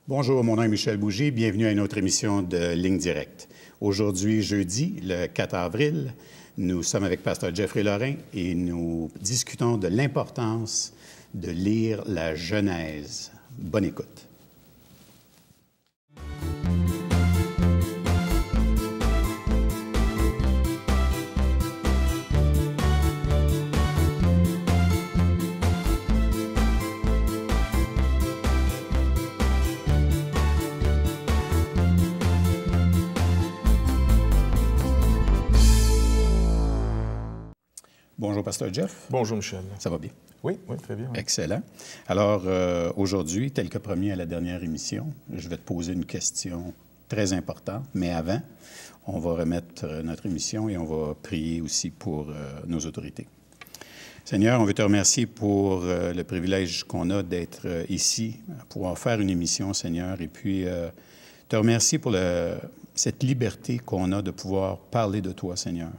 Bonjour, mon nom est Michel Bougie. Bienvenue à une autre émission de Ligne Directe. Aujourd'hui, jeudi, le 4 avril, nous sommes avec Pasteur Jeffrey Lorrain et nous discutons de l'importance de lire la Genèse. Bonne écoute. Bonjour, Pasteur Jeff. Bonjour, Michel. Ça va bien? Oui, très bien. Oui. Excellent. Alors, aujourd'hui, tel que promis à la dernière émission, je vais te poser une question très importante, mais avant, on va remettre notre émission et on va prier aussi pour nos autorités. Seigneur, on veut te remercier pour le privilège qu'on a d'être ici, pouvoir faire une émission, Seigneur, et puis te remercier pour cette liberté qu'on a de pouvoir parler de toi, Seigneur.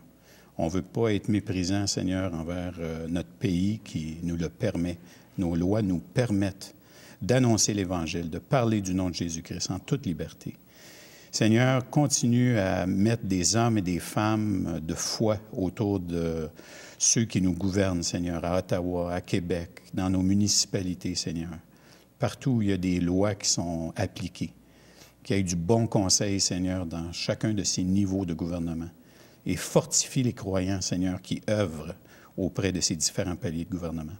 On ne veut pas être méprisant, Seigneur, envers notre pays qui nous le permet. Nos lois nous permettent d'annoncer l'Évangile, de parler du nom de Jésus-Christ en toute liberté. Seigneur, continue à mettre des hommes et des femmes de foi autour de ceux qui nous gouvernent, Seigneur, à Ottawa, à Québec, dans nos municipalités, Seigneur. Partout où il y a des lois qui sont appliquées, qu'il y ait du bon conseil, Seigneur, dans chacun de ces niveaux de gouvernement. Et fortifie les croyants, Seigneur, qui œuvrent auprès de ces différents paliers de gouvernement.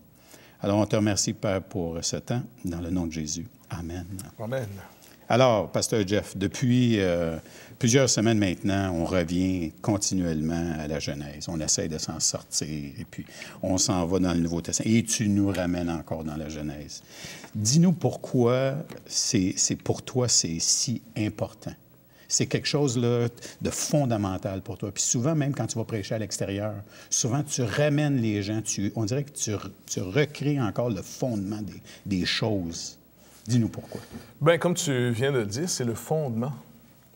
Alors, on te remercie, Père, pour ce temps, dans le nom de Jésus. Amen. Amen. Alors, Pasteur Jeff, depuis plusieurs semaines maintenant, on revient continuellement à la Genèse. On essaie de s'en sortir, et puis on s'en va dans le Nouveau Testament. Et tu nous ramènes encore dans la Genèse. Dis-nous pourquoi pour toi, c'est si important. C'est quelque chose là, de fondamental pour toi. Puis souvent, même quand tu vas prêcher à l'extérieur, souvent tu ramènes les gens, on dirait que tu recrées encore le fondement des choses. Dis-nous pourquoi. Bien, comme tu viens de le dire, c'est le fondement.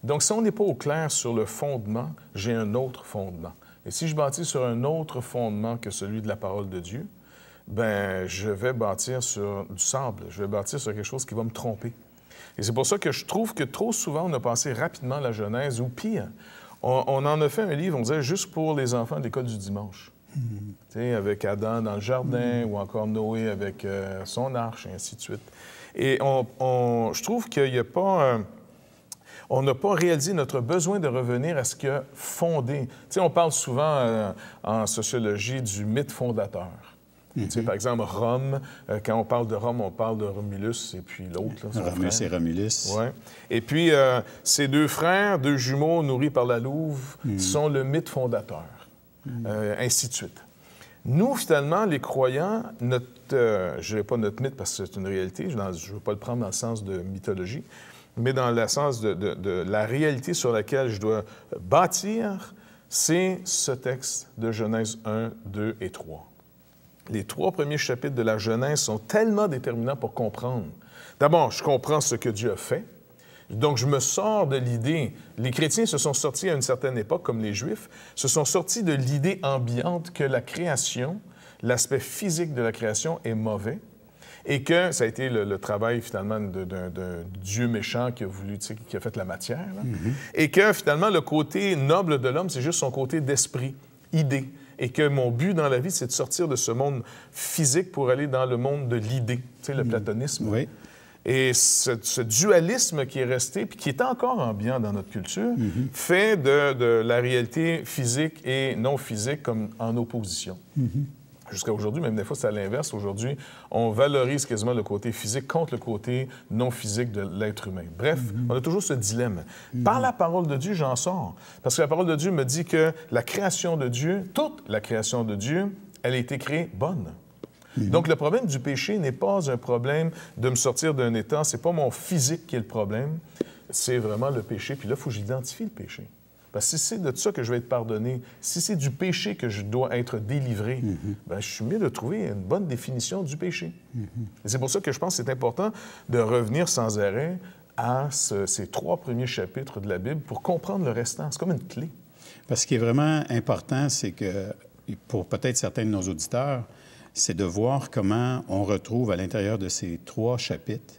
Donc, si on n'est pas au clair sur le fondement, j'ai un autre fondement. Et si je bâtis sur un autre fondement que celui de la parole de Dieu, bien, je vais bâtir sur du sable. Je vais bâtir sur quelque chose qui va me tromper. Et c'est pour ça que je trouve que trop souvent, on a passé rapidement la Genèse, ou pire, on en a fait un livre, on disait, juste pour les enfants de l'école du dimanche. Tu sais, avec Adam dans le jardin, ou encore Noé avec son arche, et ainsi de suite. Et je trouve qu'il n'y a pas... on n'a pas réalisé notre besoin de revenir à ce qui a fondé. Tu sais, on parle souvent en sociologie du mythe fondateur. Tu sais, par exemple, Rome, quand on parle de Rome, on parle de Romulus et puis l'autre. Romulus et Romulus. Oui. Et puis, ces deux frères, deux jumeaux nourris par la louve, sont le mythe fondateur, ainsi de suite. Nous, finalement, les croyants, je ne dirais pas notre mythe parce que c'est une réalité, je ne veux pas le prendre dans le sens de mythologie, mais dans le sens de la réalité sur laquelle je dois bâtir, c'est ce texte de Genèse 1, 2 et 3. Les 3 premiers chapitres de la Genèse sont tellement déterminants pour comprendre. D'abord, je comprends ce que Dieu a fait. Donc, je me sors de l'idée... Les chrétiens se sont sortis à une certaine époque, comme les Juifs, se sont sortis de l'idée ambiante que la création, l'aspect physique de la création est mauvais et que ça a été le travail, finalement, d'un Dieu méchant qui a voulu, tu sais, qui a fait la matière, là, et que, finalement, le côté noble de l'homme, c'est juste son côté d'esprit, idée. Et que mon but dans la vie, c'est de sortir de ce monde physique pour aller dans le monde de l'idée, tu sais, le platonisme. Oui. Et ce dualisme qui est resté, puis qui est encore ambiant dans notre culture, fait de la réalité physique et non physique comme en opposition. Jusqu'à aujourd'hui, même des fois, c'est à l'inverse. Aujourd'hui, on valorise quasiment le côté physique contre le côté non physique de l'être humain. Bref, on a toujours ce dilemme. Par la parole de Dieu, j'en sors. Parce que la parole de Dieu me dit que la création de Dieu, toute la création de Dieu, elle a été créée bonne. Donc, le problème du péché n'est pas un problème de me sortir d'un état. C'est pas mon physique qui est le problème. C'est vraiment le péché. Puis là, il faut que j'identifie le péché. Parce que si c'est de ça que je vais être pardonné, si c'est du péché que je dois être délivré, bien, je suis mieux de trouver une bonne définition du péché. Et c'est pour ça que je pense que c'est important de revenir sans arrêt à ces 3 premiers chapitres de la Bible pour comprendre le restant. C'est comme une clé. Parce ce qui est vraiment important, c'est que, pour peut-être certains de nos auditeurs, c'est de voir comment on retrouve à l'intérieur de ces 3 chapitres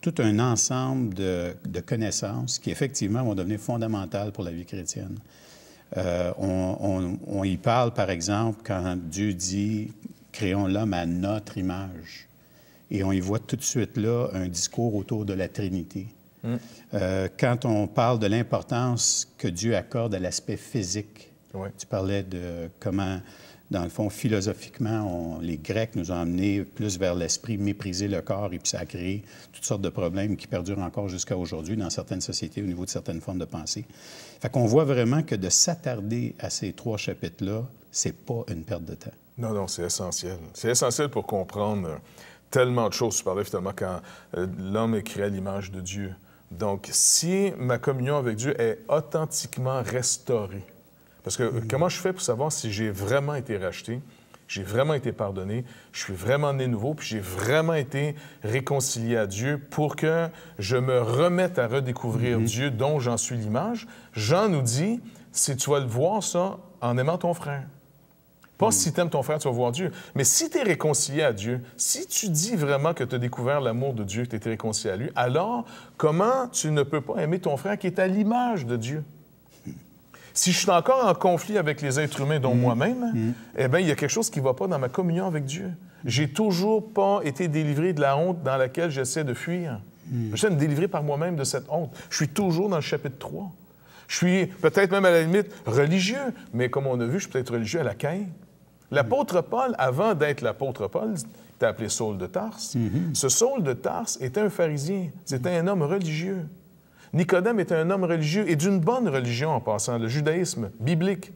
tout un ensemble de connaissances qui, effectivement, vont devenir fondamentales pour la vie chrétienne. On y parle, par exemple, quand Dieu dit « Créons l'homme à notre image ». Et on y voit tout de suite là un discours autour de la Trinité. Quand on parle de l'importance que Dieu accorde à l'aspect physique, tu parlais de comment, dans le fond, philosophiquement, les Grecs nous ont amenés plus vers l'esprit, mépriser le corps, et puis ça a créé toutes sortes de problèmes qui perdurent encore jusqu'à aujourd'hui dans certaines sociétés au niveau de certaines formes de pensée. Fait qu'on voit vraiment que de s'attarder à ces 3 chapitres-là, c'est pas une perte de temps. Non, non, c'est essentiel. C'est essentiel pour comprendre tellement de choses. Tu parlais finalement quand l'homme est créé à l'image de Dieu. Donc, si ma communion avec Dieu est authentiquement restaurée, parce que comment je fais pour savoir si j'ai vraiment été racheté, j'ai vraiment été pardonné, je suis vraiment né nouveau, puis j'ai vraiment été réconcilié à Dieu pour que je me remette à redécouvrir Dieu dont j'en suis l'image? Jean nous dit, si tu vas le voir ça en aimant ton frère. Pas si tu aimes ton frère, tu vas voir Dieu. Mais si tu es réconcilié à Dieu, si tu dis vraiment que tu as découvert l'amour de Dieu, que tu as été réconcilié à lui, alors comment tu ne peux pas aimer ton frère qui est à l'image de Dieu? Si je suis encore en conflit avec les êtres humains, dont moi-même, eh bien, il y a quelque chose qui ne va pas dans ma communion avec Dieu. J'ai toujours pas été délivré de la honte dans laquelle j'essaie de fuir. J'essaie de me délivrer par moi-même de cette honte. Je suis toujours dans le chapitre 3. Je suis peut-être même à la limite religieux, mais comme on a vu, je suis peut-être religieux à la quinte. L'apôtre Paul, avant d'être l'apôtre Paul, était appelé Saul de Tarse. Ce Saul de Tarse était un pharisien, c'était un homme religieux. Nicodème était un homme religieux et d'une bonne religion en passant, le judaïsme biblique.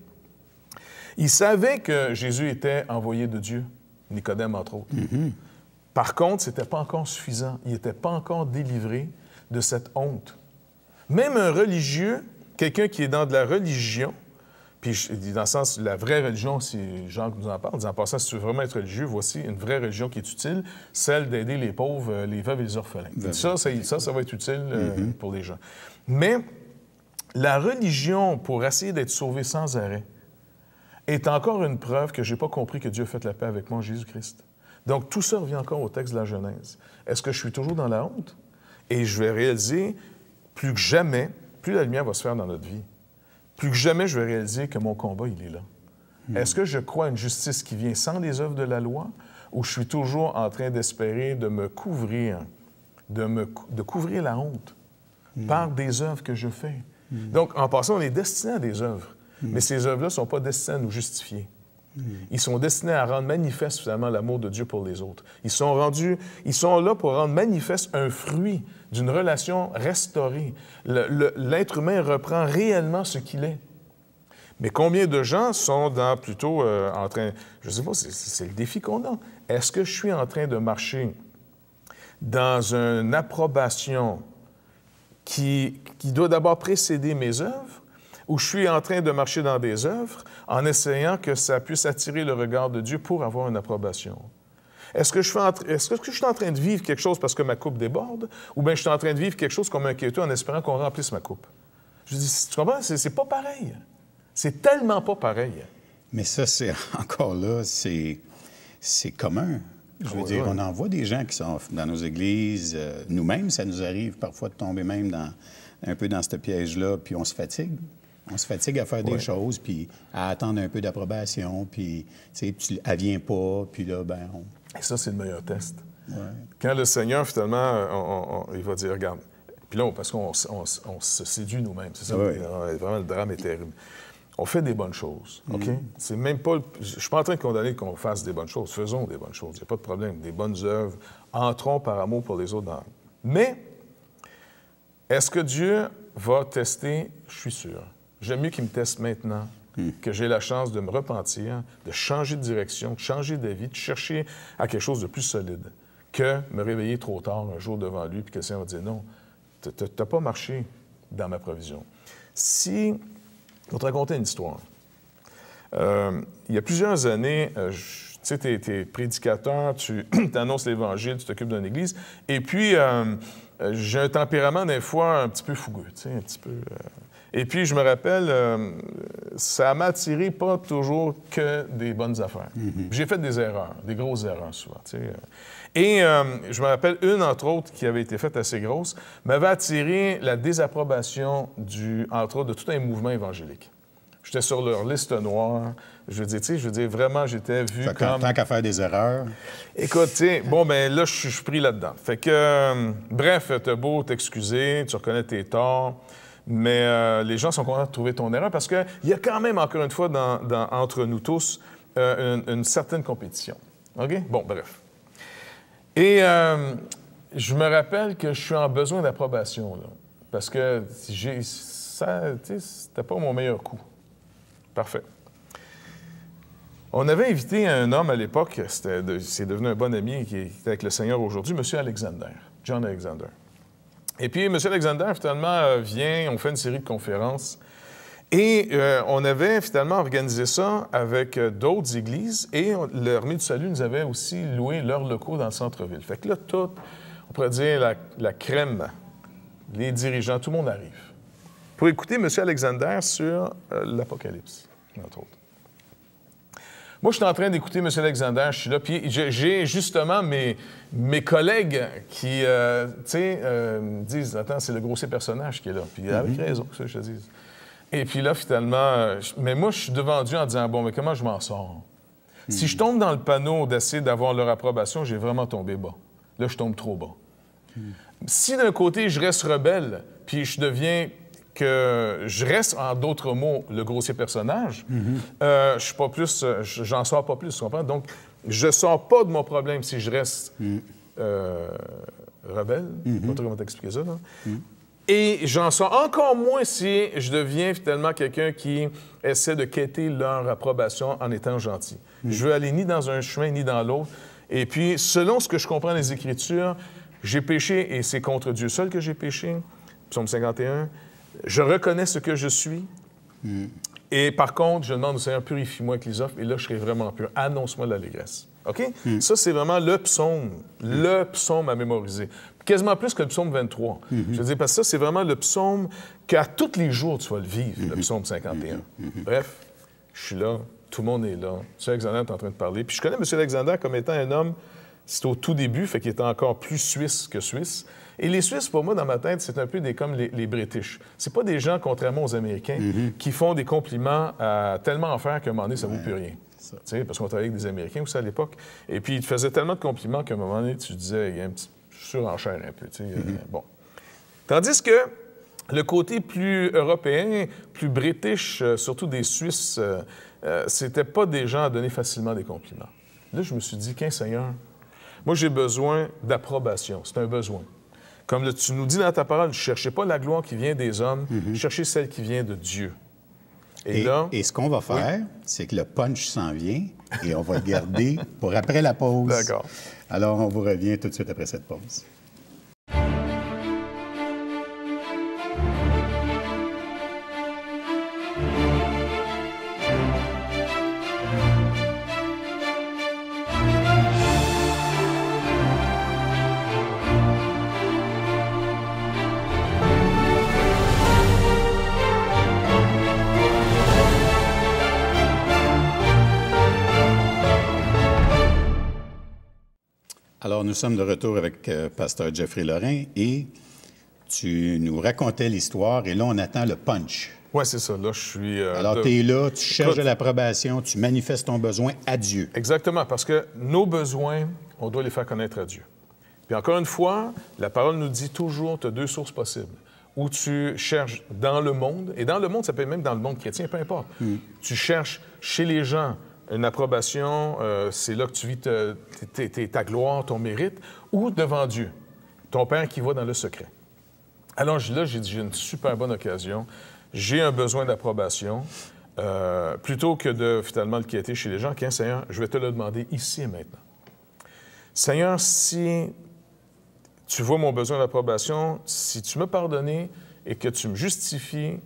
Il savait que Jésus était envoyé de Dieu, Nicodème entre autres. Par contre, ce n'était pas encore suffisant. Il n'était pas encore délivré de cette honte. Même un religieux, quelqu'un qui est dans de la religion, puis dans le sens, la vraie religion, si Jean nous en parle, en passant, si tu veux vraiment être religieux, voici une vraie religion qui est utile, celle d'aider les pauvres, les veuves et les orphelins. Ça va être utile pour les gens. Mais la religion, pour essayer d'être sauvé sans arrêt, est encore une preuve que je n'ai pas compris que Dieu a fait la paix avec moi en Jésus-Christ. Donc, tout ça revient encore au texte de la Genèse. Est-ce que je suis toujours dans la honte? Et je vais réaliser, plus que jamais, plus la lumière va se faire dans notre vie, plus que jamais, je vais réaliser que mon combat, il est là. Est-ce que je crois à une justice qui vient sans les œuvres de la loi ou je suis toujours en train d'espérer de me couvrir, de couvrir la honte par des œuvres que je fais? Donc, en passant, on est destiné à des œuvres, mais ces œuvres-là ne sont pas destinées à nous justifier. Ils sont destinés à rendre manifeste, finalement, l'amour de Dieu pour les autres. Ils sont là pour rendre manifeste un fruit d'une relation restaurée. L'être humain reprend réellement ce qu'il est. Mais combien de gens sont plutôt en train... Je ne sais pas, c'est le défi qu'on a. Est-ce que je suis en train de marcher dans une approbation qui doit d'abord précéder mes œuvres, ou je suis en train de marcher dans des œuvres en essayant que ça puisse attirer le regard de Dieu pour avoir une approbation? Est-ce que je suis en train de vivre quelque chose parce que ma coupe déborde, ou bien je suis en train de vivre quelque chose comme un quêteux en espérant qu'on remplisse ma coupe? Je dis, tu comprends? C'est pas pareil. C'est tellement pas pareil. Mais ça, c'est encore là, c'est commun. Je veux dire, on en voit des gens qui sont dans nos églises. Nous-mêmes, ça nous arrive parfois de tomber même un peu dans ce piège-là, puis on se fatigue. On se fatigue à faire des choses, puis à attendre un peu d'approbation, puis, tu sais, elle vient pas, puis là, ben Et ça, c'est le meilleur test. Quand le Seigneur, finalement, il va dire, regarde, puis là, parce qu'on se séduit nous-mêmes, c'est ça, vraiment, le drame est terrible. On fait des bonnes choses, OK? C'est même pas... Je suis pas en train de condamner qu'on fasse des bonnes choses. Faisons des bonnes choses, il n'y a pas de problème. Des bonnes œuvres, entrons par amour pour les autres. Mais, est-ce que Dieu va tester? Je suis sûr. J'aime mieux qu'il me teste maintenant, que j'ai la chance de me repentir, de changer de direction, de changer d'avis, de chercher à quelque chose de plus solide, que me réveiller trop tard un jour devant lui, puis que le Seigneur va dire, non, tu n'as pas marché dans ma provision. Je vais te raconter une histoire. Il y a plusieurs années, tu sais, tu es prédicateur, tu annonces l'Évangile, tu t'occupes d'une église, et puis j'ai un tempérament des fois un petit peu fougueux, tu sais, un petit peu... Et puis, je me rappelle, ça m'a attiré pas toujours que des bonnes affaires. J'ai fait des erreurs, des grosses erreurs souvent, tu sais. Et je me rappelle une, entre autres, qui avait été faite assez grosse, m'avait attiré la désapprobation, entre autres, de tout un mouvement évangélique. J'étais sur leur liste noire. Je veux dire, tu sais, vraiment, j'étais vu comme... Tant qu'à faire des erreurs... Écoute, tu sais, bon, ben là, je suis pris là-dedans. Fait que, bref, t'as beau t'excuser, tu reconnais tes torts, mais les gens sont contents de trouver ton erreur parce qu'il y a quand même, encore une fois, entre nous tous, une certaine compétition. OK? Bon, bref. Et je me rappelle que je suis en besoin d'approbation, là, parce que c'était pas mon meilleur coup. Parfait. On avait invité un homme à l'époque, c'est devenu un bon ami qui est avec le Seigneur aujourd'hui, M. Alexander, John Alexander. Et puis, M. Alexander, finalement, vient, on fait une série de conférences, et on avait finalement organisé ça avec d'autres églises, et l'Armée du Salut nous avait aussi loué leurs locaux dans le centre-ville. Fait que là, tout, on pourrait dire la crème, les dirigeants, tout le monde arrive pour écouter M. Alexander sur l'Apocalypse, entre autres. Moi, je suis en train d'écouter M. Alexander, je suis là, puis j'ai justement mes collègues qui, me disent « Attends, c'est le grossier personnage qui est là. » Puis avec raison, ça, je te dis. Et puis là, finalement, mais moi, je suis devant Dieu en disant « Bon, mais comment je m'en sors? Si je tombe dans le panneau d'essayer d'avoir leur approbation, j'ai vraiment tombé bas. Là, je tombe trop bas. Si d'un côté, je reste rebelle, puis je deviens... que je reste, en d'autres mots, le grossier personnage, je suis pas plus, j'en sors pas plus, tu comprends? Donc, je sors pas de mon problème si je reste rebelle, je sais pas trop comment t'expliquer ça, là. Et j'en sors encore moins si je deviens finalement quelqu'un qui essaie de quêter leur approbation en étant gentil. Je veux aller ni dans un chemin ni dans l'autre. Et puis, selon ce que je comprends des Écritures, j'ai péché et c'est contre Dieu seul que j'ai péché. Psaume 51. Je reconnais ce que je suis. Et par contre, je demande au Seigneur, purifie-moi avec les offres, et là, je serai vraiment pur. Annonce-moi l'allégresse. OK? Ça, c'est vraiment le psaume à mémoriser. Quasiment plus que le psaume 23. Je veux dire, parce que ça, c'est vraiment le psaume qu'à tous les jours, tu vas le vivre, le psaume 51. Bref, je suis là, tout le monde est là. M. Alexander est en train de parler. Puis je connais M. Alexander comme étant un homme, c'est au tout début, fait qu'il était encore plus suisse que suisse. Et les Suisses, pour moi, dans ma tête, c'est un peu comme les British. C'est pas des gens, contrairement aux Américains, qui font des compliments tellement en faire qu'à un moment donné, ça vaut plus rien. Parce qu'on travaillait avec des Américains aussi à l'époque. Et puis, ils te faisaient tellement de compliments qu'à un moment donné, tu disais, il y a un petit surenchère un peu. Bon. Tandis que le côté plus européen, plus british, surtout des Suisses, c'était pas des gens à donner facilement des compliments. Là, je me suis dit, Seigneur, moi, j'ai besoin d'approbation. C'est un besoin. Comme tu nous dis dans ta parole, ne cherchez pas la gloire qui vient des hommes, cherchez celle qui vient de Dieu. Et ce qu'on va faire, c'est que le punch s'en vient et on va le garder pour après la pause. D'accord. Alors, on vous revient tout de suite après cette pause. Alors, nous sommes de retour avec Pasteur Jeffrey Lorrain et tu nous racontais l'histoire et là, on attend le punch. Oui, c'est ça. Là, je suis... Alors, tu es là, tu cherches de l'approbation, tu manifestes ton besoin à Dieu. Exactement, parce que nos besoins, on doit les faire connaître à Dieu. Puis encore une fois, la parole nous dit toujours, tu as deux sources possibles. Où tu cherches dans le monde, et dans le monde, ça peut être même dans le monde chrétien, peu importe. Tu cherches chez les gens une approbation, c'est là que tu vis ta gloire, ton mérite, ou devant Dieu, ton Père qui voit dans le secret. Alors là, j'ai dit, j'ai une super bonne occasion, j'ai un besoin d'approbation, plutôt que de finalement le quêter chez les gens. Seigneur, je vais te le demander ici et maintenant. Seigneur, si tu vois mon besoin d'approbation, si tu m'as pardonné et que tu me justifies,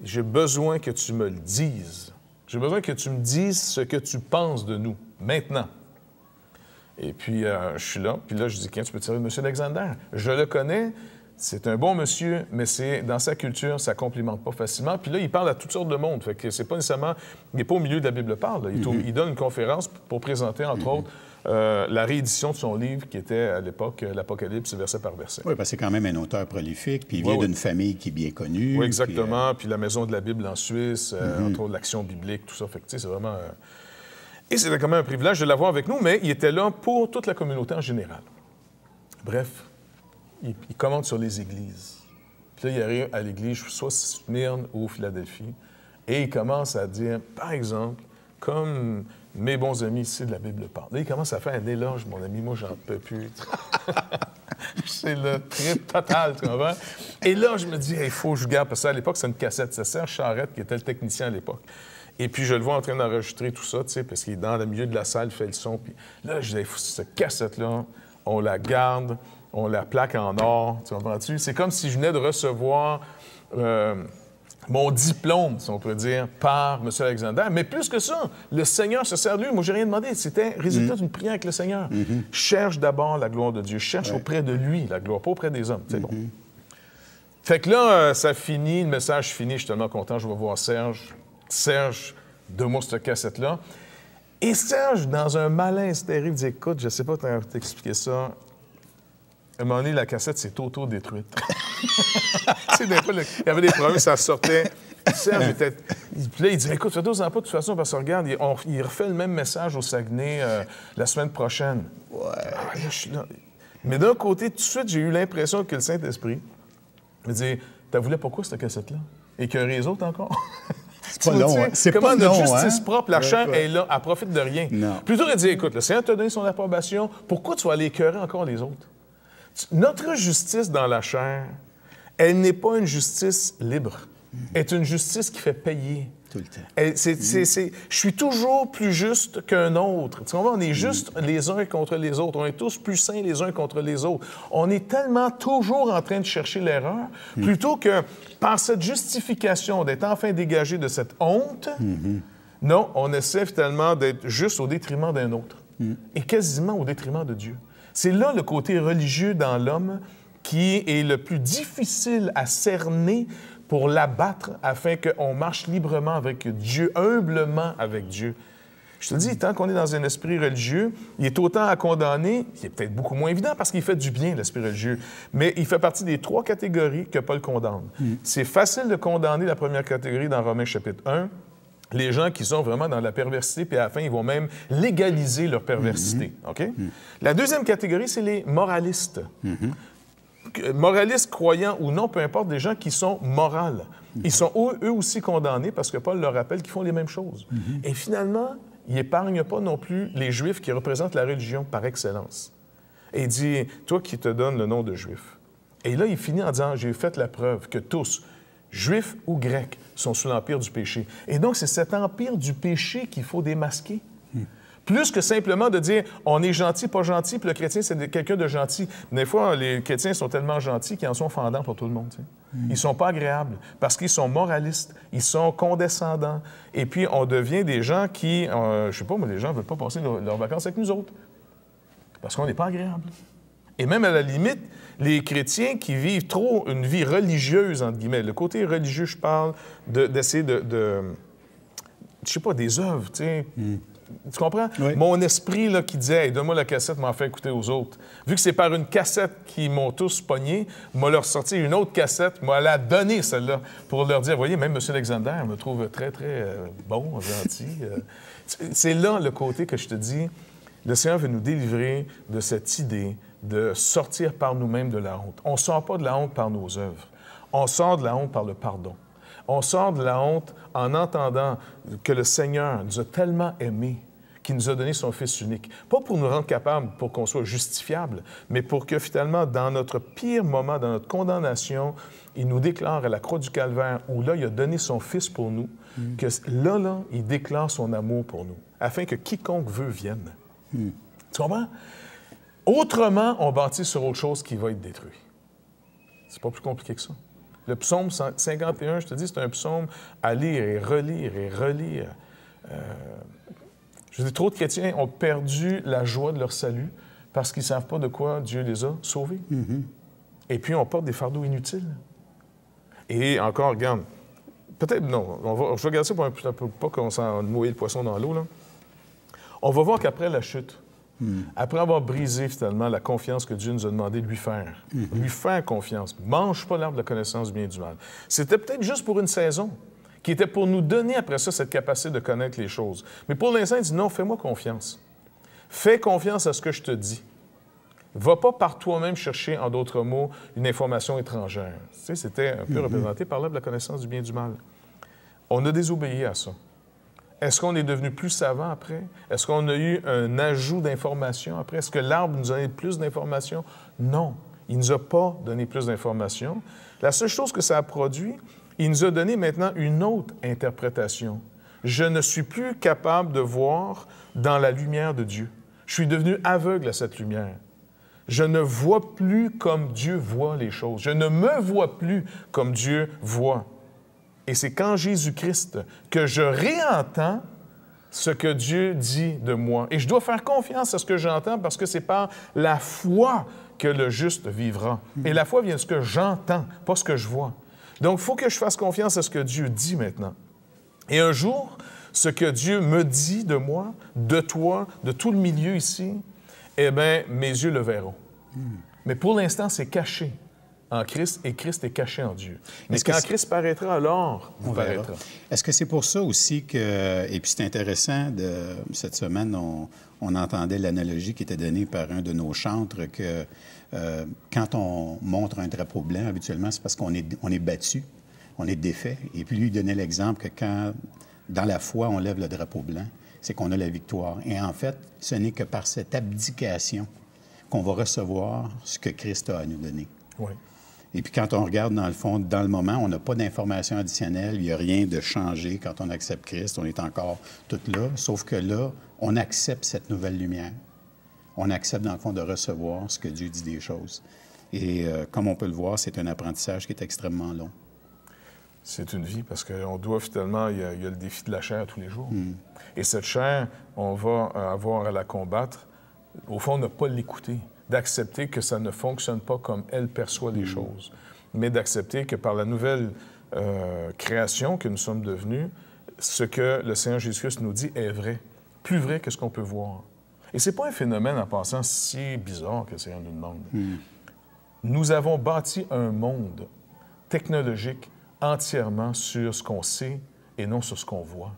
j'ai besoin que tu me le dises. J'ai besoin que tu me dises ce que tu penses de nous, maintenant. Et puis, je suis là, puis là, je dis, tu peux te servir de M. Alexander. Je le connais, c'est un bon monsieur, mais dans sa culture, ça ne complimente pas facilement. Puis là, il parle à toutes sortes de monde. Fait que c'est pas nécessairement... Il n'est pas au milieu de la Bible parle. Il donne une conférence pour présenter, entre autres, la réédition de son livre qui était, à l'époque, l'Apocalypse, verset par verset. Oui, parce que c'est quand même un auteur prolifique, puis il vient d'une famille qui est bien connue. Oui, exactement. Puis la Maison de la Bible en Suisse, entre autres, l'Action biblique, tout ça. Fait que, tu sais, c'est vraiment... Et c'était quand même un privilège de l'avoir avec nous, mais il était là pour toute la communauté en général. Bref, il commente sur les églises. Puis là, il arrive à l'église, soit Smyrne ou Philadelphie, et il commence à dire, par exemple, comme mes bons amis ici de la Bible parlent. Là, il commence à faire un éloge, mon ami, moi, j'en peux plus. C'est le trip total, tu comprends? Et là, je me dis, il faut que je garde, parce que à l'époque, c'est une cassette. C'est Serge Charette qui était le technicien à l'époque. Et puis, je le vois en train d'enregistrer tout ça, tu sais, parce qu'il est dans le milieu de la salle, il fait le son. Puis là, je dis, cette cassette-là, on la garde, on la plaque en or, tu comprends-tu? C'est comme si je venais de recevoir mon diplôme, si on peut dire, par M. Alexander. Mais plus que ça, le Seigneur se sert de lui. Moi, j'ai rien demandé. C'était résultat d'une prière avec le Seigneur. Cherche d'abord la gloire de Dieu. Cherche auprès de lui la gloire, pas auprès des hommes. C'est bon. Fait que là, ça finit, le message finit. Je suis tellement content, je vais voir Serge. Serge, donne-moi cette cassette-là. Et Serge, dans un malaise terrible, dit, écoute, je ne sais pas t'expliquer ça. À un moment donné, la cassette s'est auto-détruite. Tu sais, des fois, il y avait des problèmes, ça sortait. Serge était... Puis là, il dit, écoute, fais-toi-en pas de toute façon, parce que regarde, il refait le même message au Saguenay la semaine prochaine. Ouais. Ah, là, je suis là. Mais d'un côté, tout de suite, j'ai eu l'impression que le Saint-Esprit me dit, t'as voulu pourquoi cette cassette-là? Et qu'il y a les autres encore? C'est pas long, hein? C'est pas notre long, justice hein? propre, la chair est là, elle profite de rien. Non. Plutôt que de dire, écoute, le Seigneur t'a donné son approbation, pourquoi tu vas aller écœurer encore les autres? Notre justice dans la chair, elle n'est pas une justice libre. Elle est une justice qui fait payer. Tout le temps. Je suis toujours plus juste qu'un autre. Tu comprends? On est juste les uns contre les autres. On est tous plus saints les uns contre les autres. On est tellement toujours en train de chercher l'erreur, plutôt que par cette justification d'être enfin dégagé de cette honte, non, on essaie finalement d'être juste au détriment d'un autre. Et quasiment au détriment de Dieu. C'est là le côté religieux dans l'homme qui est le plus difficile à cerner pour l'abattre afin qu'on marche librement avec Dieu, humblement avec Dieu. Je te dis, tant qu'on est dans un esprit religieux, il est autant à condamner, il est peut-être beaucoup moins évident parce qu'il fait du bien, l'esprit religieux, mais il fait partie des 3 catégories que Paul condamne. C'est facile de condamner la première catégorie dans Romains chapitre 1, les gens qui sont vraiment dans la perversité, puis à la fin, ils vont même légaliser leur perversité. OK? La deuxième catégorie, c'est les moralistes. Moralistes, croyants ou non, peu importe, des gens qui sont morales. Ils sont eux aussi condamnés parce que Paul leur rappelle qu'ils font les mêmes choses. Et finalement, il n'épargne pas non plus les Juifs qui représentent la religion par excellence. Et il dit, toi qui te donnes le nom de Juif. Et là, il finit en disant, j'ai fait la preuve que tous, Juifs ou Grecs, sont sous l'empire du péché. Et donc, c'est cet empire du péché qu'il faut démasquer. Plus que simplement de dire, on est gentil, pas gentil, puis le chrétien, c'est quelqu'un de gentil. Des fois, les chrétiens sont tellement gentils qu'ils en sont fendants pour tout le monde. Tu sais. Ils ne sont pas agréables parce qu'ils sont moralistes, ils sont condescendants. Et puis, on devient des gens qui, je sais pas, mais les gens ne veulent pas passer leurs vacances avec nous autres parce qu'on n'est pas agréable. Et même à la limite, les chrétiens qui vivent trop une vie religieuse, entre guillemets, le côté religieux, je parle d'essayer je sais pas, des œuvres, tu sais. Tu comprends? Oui. Mon esprit là, qui disait hey, « donne-moi la cassette, m'en fait écouter aux autres ». Vu que c'est par une cassette qu'ils m'ont tous pogné, m'a leur sorti une autre cassette, m'a la donné celle-là, pour leur dire « Voyez, même M. Alexander me trouve très, très bon, gentil. » C'est là le côté que je te dis, le Seigneur veut nous délivrer de cette idée de sortir par nous-mêmes de la honte. On ne sort pas de la honte par nos œuvres. On sort de la honte par le pardon. On sort de la honte en entendant que le Seigneur nous a tellement aimés qu'il nous a donné son Fils unique. Pas pour nous rendre capables, pour qu'on soit justifiable, mais pour que finalement, dans notre pire moment, dans notre condamnation, il nous déclare à la croix du Calvaire, où là, il a donné son Fils pour nous, que là, il déclare son amour pour nous, afin que quiconque veut vienne. Tu comprends? Autrement, on bâtit sur autre chose qui va être détruit. C'est pas plus compliqué que ça. Le psaume 51, je te dis, c'est un psaume à lire et relire et relire. Je dis, trop de chrétiens ont perdu la joie de leur salut parce qu'ils ne savent pas de quoi Dieu les a sauvés. Et puis, on porte des fardeaux inutiles. Et encore, regarde, peut-être non, je vais regarder ça pour un peu, pas qu'on s'en noyer le poisson dans l'eau, là. On va voir qu'après la chute, après avoir brisé finalement la confiance que Dieu nous a demandé de lui faire confiance, mange pas l'arbre de la connaissance du bien et du mal. C'était peut-être juste pour une saison, qui était pour nous donner après ça cette capacité de connaître les choses. Mais pour l'instant, il dit non, fais-moi confiance. Fais confiance à ce que je te dis. Va pas par toi-même chercher, en d'autres mots, une information étrangère. Tu sais, c'était un peu représenté par l'arbre de la connaissance du bien et du mal. On a désobéi à ça. Est-ce qu'on est devenu plus savant après? Est-ce qu'on a eu un ajout d'informations après? Est-ce que l'arbre nous a donné plus d'informations? Non, il ne nous a pas donné plus d'informations. La seule chose que ça a produit, il nous a donné maintenant une autre interprétation. Je ne suis plus capable de voir dans la lumière de Dieu. Je suis devenu aveugle à cette lumière. Je ne vois plus comme Dieu voit les choses. Je ne me vois plus comme Dieu voit. Et c'est qu'en Jésus-Christ que je réentends ce que Dieu dit de moi. Et je dois faire confiance à ce que j'entends parce que c'est par la foi que le juste vivra. Et la foi vient de ce que j'entends, pas ce que je vois. Donc, il faut que je fasse confiance à ce que Dieu dit maintenant. Et un jour, ce que Dieu me dit de moi, de toi, de tout le milieu ici, eh bien, mes yeux le verront. Mais pour l'instant, c'est caché en Christ, et Christ est caché en Dieu. Mais quand Christ paraîtra, alors on paraîtra. Est-ce que c'est pour ça aussi que, et puis c'est intéressant, cette semaine, on entendait l'analogie qui était donnée par un de nos chantres que quand on montre un drapeau blanc, habituellement, c'est parce qu'on est battu, on est défait. Et puis lui, il donnait l'exemple que quand, dans la foi, on lève le drapeau blanc, c'est qu'on a la victoire. Et en fait, ce n'est que par cette abdication qu'on va recevoir ce que Christ a à nous donner. Oui. Et puis quand on regarde, dans le fond, dans le moment, on n'a pas d'informations additionnelles, il n'y a rien de changé quand on accepte Christ, on est encore tout là, sauf que là, on accepte cette nouvelle lumière. On accepte, dans le fond, de recevoir ce que Dieu dit des choses. Et comme on peut le voir, c'est un apprentissage qui est extrêmement long. C'est une vie, parce qu'on doit finalement, il y a le défi de la chair tous les jours. Et cette chair, on va avoir à la combattre. Au fond, ne pas l'écouter, d'accepter que ça ne fonctionne pas comme elle perçoit les choses, mais d'accepter que par la nouvelle création que nous sommes devenus, ce que le Seigneur Jésus-Christ nous dit est vrai, plus vrai que ce qu'on peut voir. Et ce n'est pas un phénomène, en passant, si bizarre que le Seigneur nous demande. Nous avons bâti un monde technologique entièrement sur ce qu'on sait et non sur ce qu'on voit.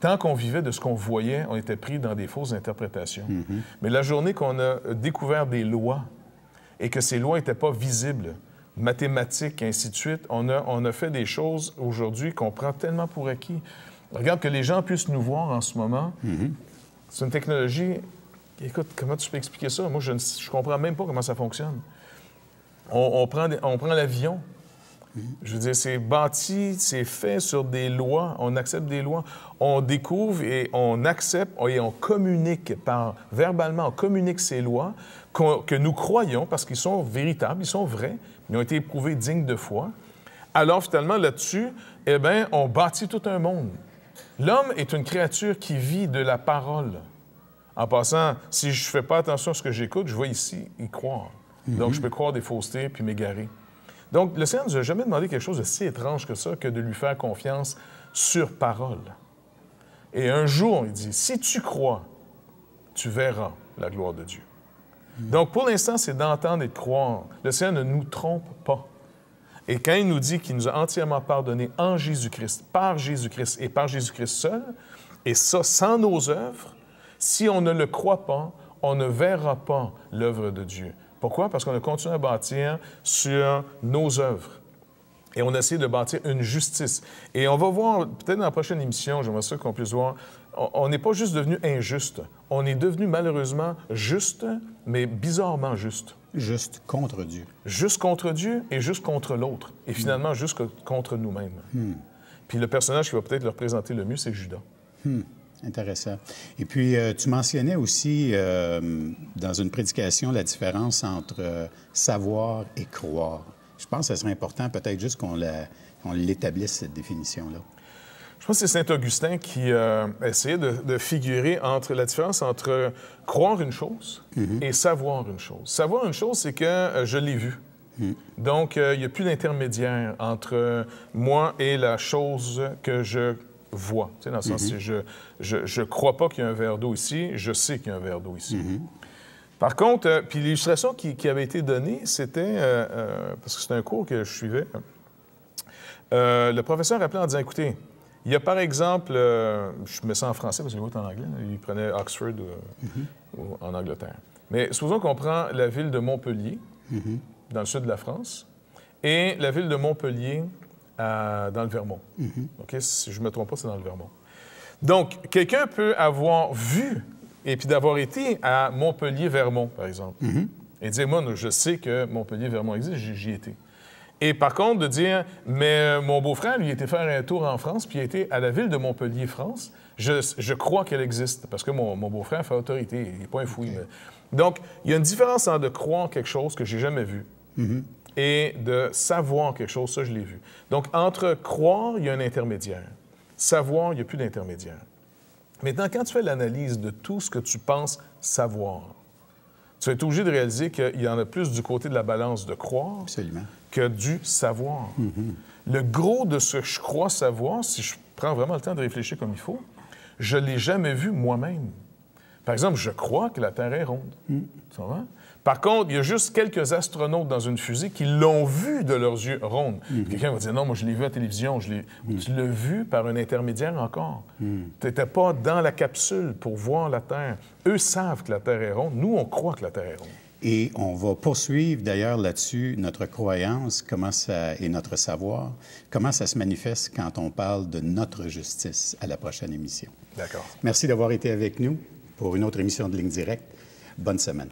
Tant qu'on vivait de ce qu'on voyait, on était pris dans des fausses interprétations. Mais la journée qu'on a découvert des lois et que ces lois n'étaient pas visibles, mathématiques, et ainsi de suite, on a fait des choses aujourd'hui qu'on prend tellement pour acquis. Regarde, que les gens puissent nous voir en ce moment, c'est une technologie... Écoute, comment tu peux expliquer ça? Moi, je ne comprends même pas comment ça fonctionne. On prend l'avion. Je veux dire, c'est bâti, c'est fait sur des lois, on accepte des lois, on découvre et on accepte et on communique verbalement, on communique ces lois que nous croyons parce qu'ils sont véritables, ils sont vrais, ils ont été éprouvés dignes de foi. Alors, finalement, là-dessus, eh bien, on bâtit tout un monde. L'homme est une créature qui vit de la parole. En passant, si je ne fais pas attention à ce que j'écoute, je vais ici y croire. Donc, je peux croire des faussetés puis m'égarer. Donc, le Seigneur ne nous a jamais demandé quelque chose de si étrange que ça, que de lui faire confiance sur parole. Et un jour, il dit, si tu crois, tu verras la gloire de Dieu. Donc, pour l'instant, c'est d'entendre et de croire. Le Seigneur ne nous trompe pas. Et quand il nous dit qu'il nous a entièrement pardonné en Jésus-Christ, par Jésus-Christ et par Jésus-Christ seul, et ça sans nos œuvres, si on ne le croit pas, on ne verra pas l'œuvre de Dieu. Pourquoi? Parce qu'on a continué à bâtir sur nos œuvres. Et on a essayé de bâtir une justice. Et on va voir, peut-être dans la prochaine émission, j'aimerais ça qu'on puisse voir, on n'est pas juste devenu injuste. On est devenu malheureusement juste, mais bizarrement juste. Juste contre Dieu. Juste contre Dieu et juste contre l'autre. Et finalement, juste contre nous-mêmes. Puis le personnage qui va peut-être le représenter le mieux, c'est Judas. Intéressant. Et puis, tu mentionnais aussi dans une prédication la différence entre savoir et croire. Je pense que ce serait important peut-être juste qu'on l'établisse, cette définition-là. Je pense que c'est Saint-Augustin qui essayait de figurer entre la différence entre croire une chose et savoir une chose. Savoir une chose, c'est que je l'ai vu. Donc, il n'y a plus d'intermédiaire entre moi et la chose que je vois. Tu sais, dans le sens, je crois pas qu'il y a un verre d'eau ici, je sais qu'il y a un verre d'eau ici. Par contre, puis l'illustration qui avait été donnée, c'était, parce que c'était un cours que je suivais, le professeur appelait en disant, écoutez, il y a par exemple, je mets ça en français parce que l'autre en anglais, il prenait Oxford ou en Angleterre. Mais supposons qu'on prend la ville de Montpellier, dans le sud de la France, et la ville de Montpellier dans le Vermont. OK? Si je ne me trompe pas, c'est dans le Vermont. Donc, quelqu'un peut avoir vu et puis d'avoir été à Montpellier-Vermont, par exemple, et dire, moi, je sais que Montpellier-Vermont existe, j'y étais. Et par contre, de dire, mais mon beau-frère, lui, était faire un tour en France, puis il a été à la ville de Montpellier, France, je crois qu'elle existe, parce que mon beau-frère fait autorité, il n'est pas un fouille. Okay. Donc, il y a une différence entre de croire quelque chose que j'ai jamais vu et de savoir quelque chose, ça, je l'ai vu. Donc, entre croire, il y a un intermédiaire. Savoir, il n'y a plus d'intermédiaire. Maintenant, quand tu fais l'analyse de tout ce que tu penses savoir, tu vas être obligé de réaliser qu'il y en a plus du côté de la balance de croire que du savoir. Le gros de ce que je crois savoir, si je prends vraiment le temps de réfléchir comme il faut, je ne l'ai jamais vu moi-même. Par exemple, je crois que la Terre est ronde. Ça va? Par contre, il y a juste quelques astronautes dans une fusée qui l'ont vu de leurs yeux ronde. Quelqu'un va dire, non, moi, je l'ai vu à la télévision. Tu l'as vu par un intermédiaire encore. Tu n'étais pas dans la capsule pour voir la Terre. Eux savent que la Terre est ronde. Nous, on croit que la Terre est ronde. Et on va poursuivre d'ailleurs là-dessus notre croyance et notre savoir, comment ça se manifeste quand on parle de notre justice à la prochaine émission. D'accord. Merci d'avoir été avec nous pour une autre émission de Ligne Directe. Bonne semaine.